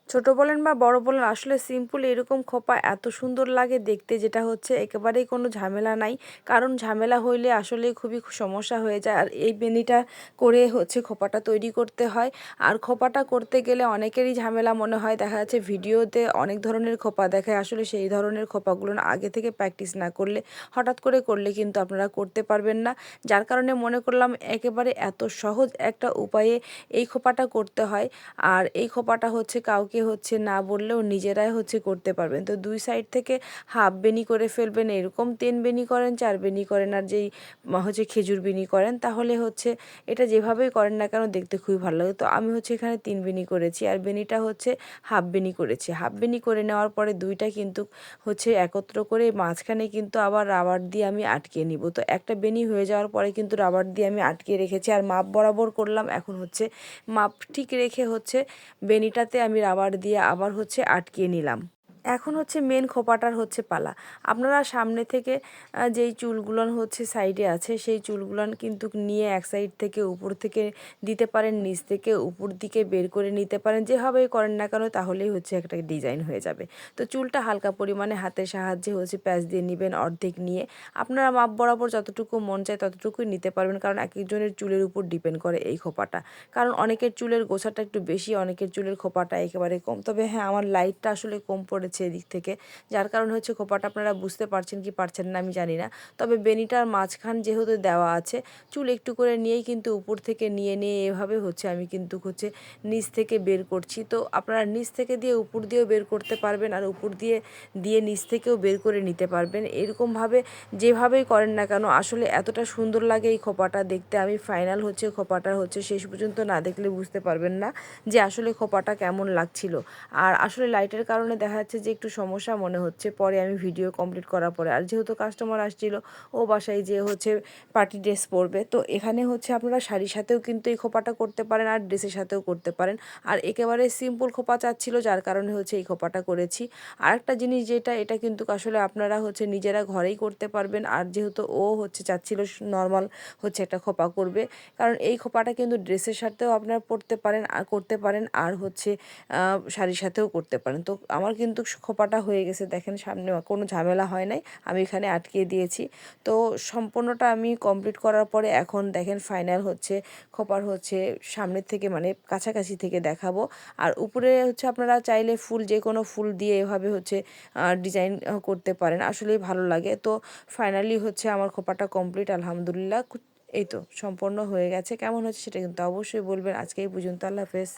ছোট বলেন বা বড় বলেন, আসলে সিম্পল এরকম খোপা এত সুন্দর লাগে দেখতে, যেটা হচ্ছে একেবারেই কোনো ঝামেলা নাই। কারণ ঝামেলা হইলে আসলে খুবই সমস্যা হয়ে যায়। আর এই বেনিটা করে হচ্ছে খোপাটা তৈরি করতে হয়। আর খোপাটা করতে গেলে অনেকেরই ঝামেলা মনে হয়, দেখা যাচ্ছে ভিডিওতে অনেক ধরনের খোপা দেখায়, আসলে সেই ধরনের খোপাগুলো না আগে থেকে প্র্যাকটিস না করলে, হঠাৎ করে করলে কিন্তু আপনারা করতে পারবেন না। যার কারণে মনে করলাম একেবারে এত সহজ একটা উপায়ে এই খোপাটা করতে হয়। আর এই খোপাটা হচ্ছে কাউকে হচ্ছে না বললেও নিজেরাই হচ্ছে করতে পারবেন। তো দুই সাইড থেকে হাফ বেনি করে ফেলবেন, এরকম 3 বেনি করেন, 4 বেনি করেন, আর যেই হচ্ছে খেজুর বেনি করেন, তাহলে হচ্ছে এটা যেভাবেই করেন না কেন দেখতে খুবই ভালো লাগে। তো আমি হচ্ছে এখানে 3 বেনি করেছি, আর বেনিটা হচ্ছে হাফ বেনি করেছি। হাফ বেনি করে নেওয়ার পরে দুইটা কিন্তু হচ্ছে একত্র করে মাঝখানে কিন্তু আবার রাবার দিয়ে আমি আটকে নিব। তো একটা বেনি হয়ে যাওয়ার পরে কিন্তু রাবার দিয়ে আমি আটকে রেখেছি, আর মাপ বরাবর করলাম। এখন হচ্ছে মাপ ঠিক রেখে হচ্ছে বেনিটাতে আমি রাবার দিয়ে আবার হচ্ছে আটকিয়ে নিলাম। এখন হচ্ছে মেন খোপাটার হচ্ছে পালা। আপনারা সামনে থেকে যেই চুলগুলান হচ্ছে সাইডে আছে, সেই চুলগুলান কিন্তু নিয়ে এক সাইড থেকে উপর থেকে দিতে পারেন, নিচ থেকে উপর দিকে বের করে নিতে পারেন, যেভাবেই করেন না কেন তাহলেই হচ্ছে একটা ডিজাইন হয়ে যাবে। তো চুলটা হালকা পরিমাণে হাতের সাহায্যে হচ্ছে প্যাচ দিয়ে নেবেন, অর্ধেক নিয়ে আপনারা মাপ বরাবর যতটুকু মন চায় ততটুকুই নিতে পারবেন। কারণ এক একজনের চুলের উপর ডিপেন্ড করে এই খোপাটা। কারণ অনেকের চুলের গোছাটা একটু বেশি, অনেকের চুলের খোপাটা একেবারে কম। তবে হ্যাঁ, আমার লাইটটা আসলে কম পড়েছে এদিক থেকে, যার কারণে হচ্ছে খোপাটা আপনারা বুঝতে পারছেন কি পারছেন না আমি জানি না। তবে বেনিটার মাঝখান যেহেতু দেওয়া আছে, চুল একটু করে নিয়েই কিন্তু উপর থেকে নিয়ে নিয়ে এভাবে হচ্ছে আমি কিন্তু হচ্ছে নিচ থেকে বের করছি। তো আপনারা নিচ থেকে দিয়ে উপর দিয়েও বের করতে পারবেন, আর উপর দিয়ে দিয়ে নিচ থেকেও বের করে নিতে পারবেন। এরকমভাবে যেভাবেই করেন না কেন আসলে এতটা সুন্দর লাগে এই খোপাটা দেখতে। আমি ফাইনাল হচ্ছে খোপাটা হচ্ছে শেষ পর্যন্ত না দেখলে বুঝতে পারবেন না যে আসলে খোপাটা কেমন লাগছিল। আর আসলে লাইটের কারণে দেখা যাচ্ছে যে একটু সমস্যা মনে হচ্ছে পরে আমি ভিডিও কমপ্লিট করার পরে। আর যেহেতু কাস্টমার আসছিল, ও বাসায় যে হচ্ছে পার্টি ড্রেস পরবে, তো এখানে হচ্ছে আপনারা শাড়ির সাথেও কিন্তু এই খোপাটা করতে পারেন, আর ড্রেসের সাথেও করতে পারেন। আর একেবারে সিম্পল খোপা চাচ্ছিল, যার কারণে হচ্ছে এই খোপাটা করেছি। আর একটা জিনিস যেটা, এটা কিন্তু আসলে আপনারা হচ্ছে নিজেরা ঘরেই করতে পারবেন। আর যেহেতু ও হচ্ছে চাচ্ছিল নর্মাল হচ্ছে একটা খোপা করবে, কারণ এই খোপাটা কিন্তু ড্রেসের সাথেও আপনারা পরতে পারেন আর করতে পারেন, আর হচ্ছে শাড়ির সাথেও করতে পারেন। তো আমার কিন্তু খোপাটা হয়ে গেছে, দেখেন সামনে কোনো ঝামেলা হয় নাই, আমি এখানে আটকিয়ে দিয়েছি। তো সম্পূর্ণটা আমি কমপ্লিট করার পরে এখন দেখেন ফাইনাল হচ্ছে খোপার হচ্ছে সামনের থেকে মানে কাছাকাছি থেকে দেখাবো। আর উপরে হচ্ছে আপনারা চাইলে ফুল, যে কোনো ফুল দিয়ে এভাবে হচ্ছে ডিজাইন করতে পারেন, আসলেই ভালো লাগে। তো ফাইনালি হচ্ছে আমার খোপাটা কমপ্লিট, আলহামদুলিল্লাহ। এই তো সম্পন্ন হয়ে গেছে। কেমন হচ্ছে সেটা কিন্তু অবশ্যই বলবেন। আজকে এই পর্যন্ত, আল্লাহ হাফেজ।